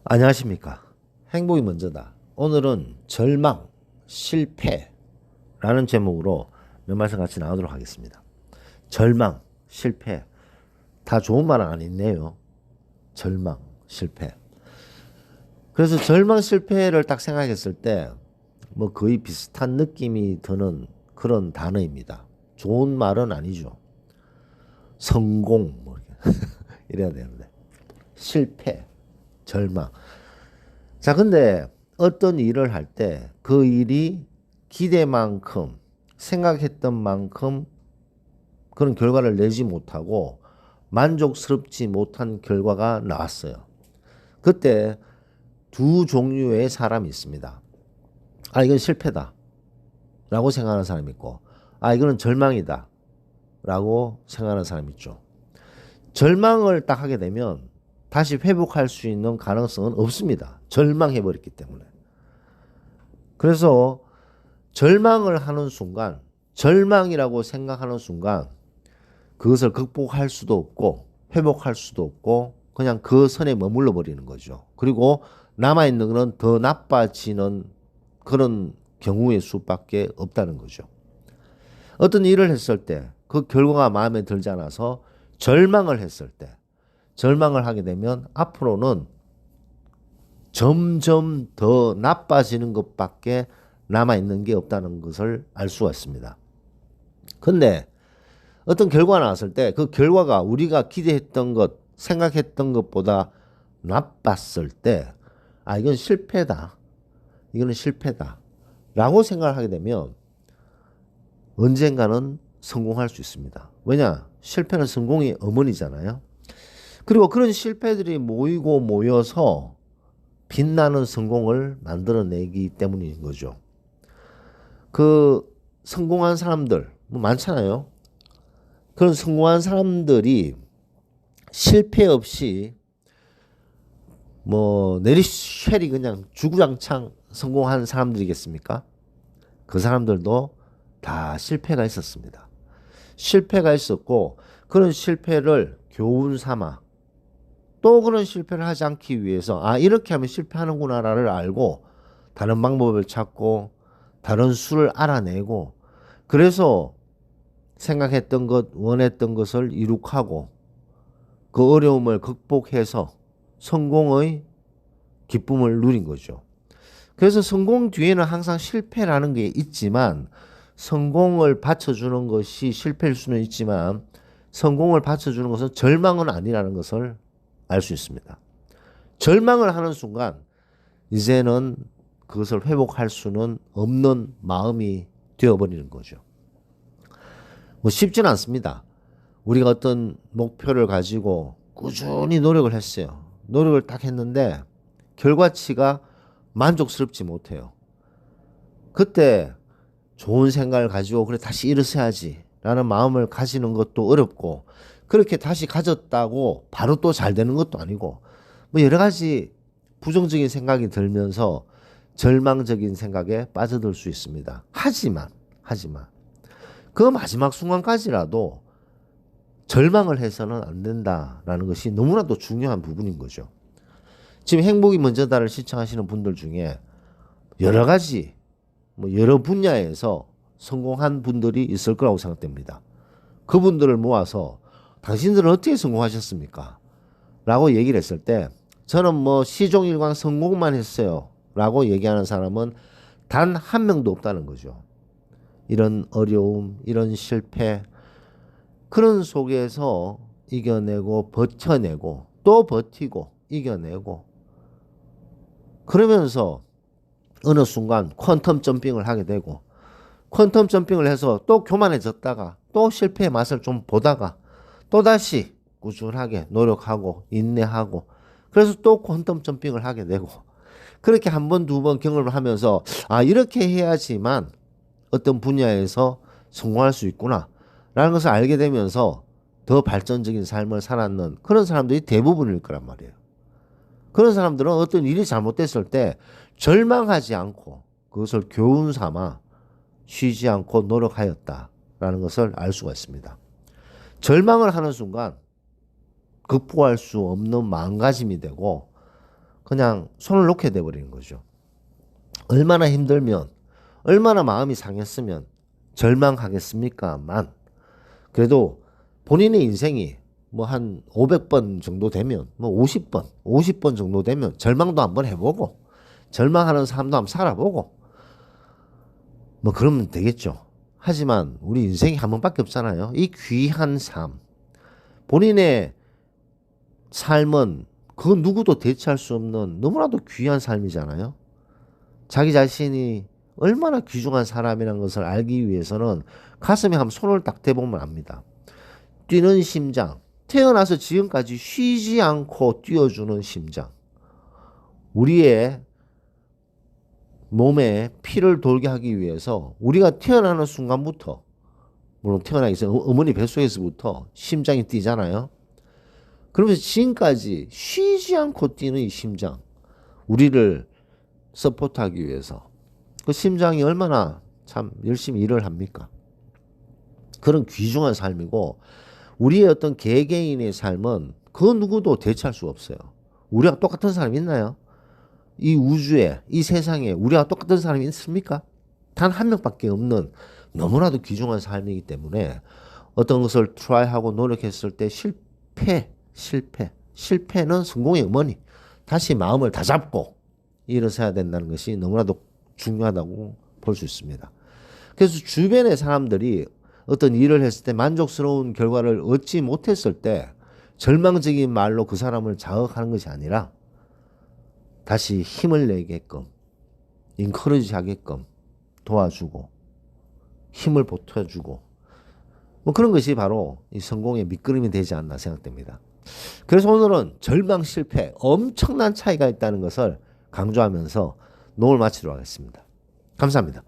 안녕하십니까. 행복이 먼저다. 오늘은 절망, 실패라는 제목으로 몇 말씀 같이 나누도록 하겠습니다. 절망, 실패. 다 좋은 말은 아니네요. 절망, 실패. 그래서 절망, 실패를 딱 생각했을 때 뭐 거의 비슷한 느낌이 드는 그런 단어입니다. 좋은 말은 아니죠. 성공, 뭐 이래야 되는데. 실패, 절망. 자, 근데 어떤 일을 할 때 그 일이 기대만큼, 생각했던 만큼 그런 결과를 내지 못하고 만족스럽지 못한 결과가 나왔어요. 그때 두 종류의 사람이 있습니다. 아, 이건 실패다 라고 생각하는 사람이 있고, 아, 이거는 절망이다 라고 생각하는 사람이 있죠. 절망을 딱 하게 되면 다시 회복할 수 있는 가능성은 없습니다. 절망해버렸기 때문에. 그래서 절망을 하는 순간, 절망이라고 생각하는 순간 그것을 극복할 수도 없고 회복할 수도 없고 그냥 그 선에 머물러 버리는 거죠. 그리고 남아있는 것은 더 나빠지는 그런 경우의 수밖에 없다는 거죠. 어떤 일을 했을 때 그 결과가 마음에 들지 않아서 절망을 했을 때, 절망을 하게 되면 앞으로는 점점 더 나빠지는 것밖에 남아있는 게 없다는 것을 알 수가 있습니다. 근데 어떤 결과가 나왔을 때 그 결과가 우리가 기대했던 것, 생각했던 것보다 나빴을 때, 아, 이건 실패다. 이거는 실패다. 라고 생각을 하게 되면 언젠가는 성공할 수 있습니다. 왜냐? 실패는 성공의 어머니잖아요. 그리고 그런 실패들이 모이고 모여서 빛나는 성공을 만들어내기 때문인 거죠. 그 성공한 사람들 뭐 많잖아요. 그런 성공한 사람들이 실패 없이 뭐 내리쉐리 그냥 주구장창 성공한 사람들이겠습니까? 그 사람들도 다 실패가 있었습니다. 실패가 있었고 그런 실패를 교훈 삼아 또 그런 실패를 하지 않기 위해서 아, 이렇게 하면 실패하는구나를 알고 다른 방법을 찾고 다른 수를 알아내고 그래서 생각했던 것, 원했던 것을 이룩하고 그 어려움을 극복해서 성공의 기쁨을 누린 거죠. 그래서 성공 뒤에는 항상 실패라는 게 있지만 성공을 받쳐주는 것이 실패일 수는 있지만 성공을 받쳐주는 것은 절망은 아니라는 것을 알 수 있습니다. 절망을 하는 순간 이제는 그것을 회복할 수는 없는 마음이 되어버리는 거죠. 뭐 쉽지는 않습니다. 우리가 어떤 목표를 가지고 꾸준히 노력을 했어요. 노력을 딱 했는데 결과치가 만족스럽지 못해요. 그때 좋은 생각을 가지고 그래 다시 일어서야지 라는 마음을 가지는 것도 어렵고 그렇게 다시 가졌다고 바로 또 잘 되는 것도 아니고 뭐 여러 가지 부정적인 생각이 들면서 절망적인 생각에 빠져들 수 있습니다. 하지만 그 마지막 순간까지라도 절망을 해서는 안 된다라는 것이 너무나도 중요한 부분인 거죠. 지금 행복이 먼저다를 시청하시는 분들 중에 여러 가지 뭐 여러 분야에서 성공한 분들이 있을 거라고 생각됩니다. 그분들을 모아서 당신들은 어떻게 성공하셨습니까? 라고 얘기를 했을 때 저는 뭐 시종일관 성공만 했어요. 라고 얘기하는 사람은 단 한 명도 없다는 거죠. 이런 어려움, 이런 실패, 그런 속에서 이겨내고 버텨내고 또 버티고 이겨내고 그러면서 어느 순간 퀀텀 점핑을 하게 되고 퀀텀 점핑을 해서 또 교만해졌다가 또 실패의 맛을 좀 보다가 또다시 꾸준하게 노력하고 인내하고 그래서 또 퀀텀 점핑을 하게 되고 그렇게 한 번, 두 번 경험을 하면서 아, 이렇게 해야지만 어떤 분야에서 성공할 수 있구나 라는 것을 알게 되면서 더 발전적인 삶을 살았는 그런 사람들이 대부분일 거란 말이에요. 그런 사람들은 어떤 일이 잘못됐을 때 절망하지 않고 그것을 교훈 삼아 쉬지 않고 노력하였다라는 것을 알 수가 있습니다. 절망을 하는 순간 극복할 수 없는 마음가짐이 되고 그냥 손을 놓게 돼버리는 거죠. 얼마나 힘들면, 얼마나 마음이 상했으면 절망하겠습니까만, 그래도 본인의 인생이 뭐 한 500번 정도 되면, 뭐 50번 정도 되면 절망도 한번 해보고, 절망하는 삶도 한번 살아보고, 뭐 그러면 되겠죠. 하지만 우리 인생이 한 번밖에 없잖아요. 이 귀한 삶, 본인의 삶은 그 누구도 대체할 수 없는 너무나도 귀한 삶이잖아요. 자기 자신이 얼마나 귀중한 사람이라는 것을 알기 위해서는 가슴에 한번 손을 딱 대보면 압니다. 뛰는 심장, 태어나서 지금까지 쉬지 않고 뛰어주는 심장, 우리의 몸에 피를 돌게 하기 위해서 우리가 태어나는 순간부터, 물론 태어나기 전에 어머니 뱃속에서부터 심장이 뛰잖아요. 그러면서 지금까지 쉬지 않고 뛰는 이 심장, 우리를 서포트하기 위해서 그 심장이 얼마나 참 열심히 일을 합니까? 그런 귀중한 삶이고, 우리의 어떤 개개인의 삶은 그 누구도 대체할 수 없어요. 우리가 똑같은 사람이 있나요? 이 우주에, 이 세상에 우리와 똑같은 사람이 있습니까? 단 한 명밖에 없는 너무나도 귀중한 삶이기 때문에 어떤 것을 트라이하고 노력했을 때 실패는 성공의 어머니. 다시 마음을 다잡고 일어서야 된다는 것이 너무나도 중요하다고 볼 수 있습니다. 그래서 주변의 사람들이 어떤 일을 했을 때 만족스러운 결과를 얻지 못했을 때 절망적인 말로 그 사람을 자극하는 것이 아니라 다시 힘을 내게끔, 인커리지 하게끔 도와주고 힘을 보태주고, 뭐 그런 것이 바로 이 성공의 밑거름이 되지 않나 생각됩니다. 그래서 오늘은 절망, 실패 엄청난 차이가 있다는 것을 강조하면서 녹음을 마치도록 하겠습니다. 감사합니다.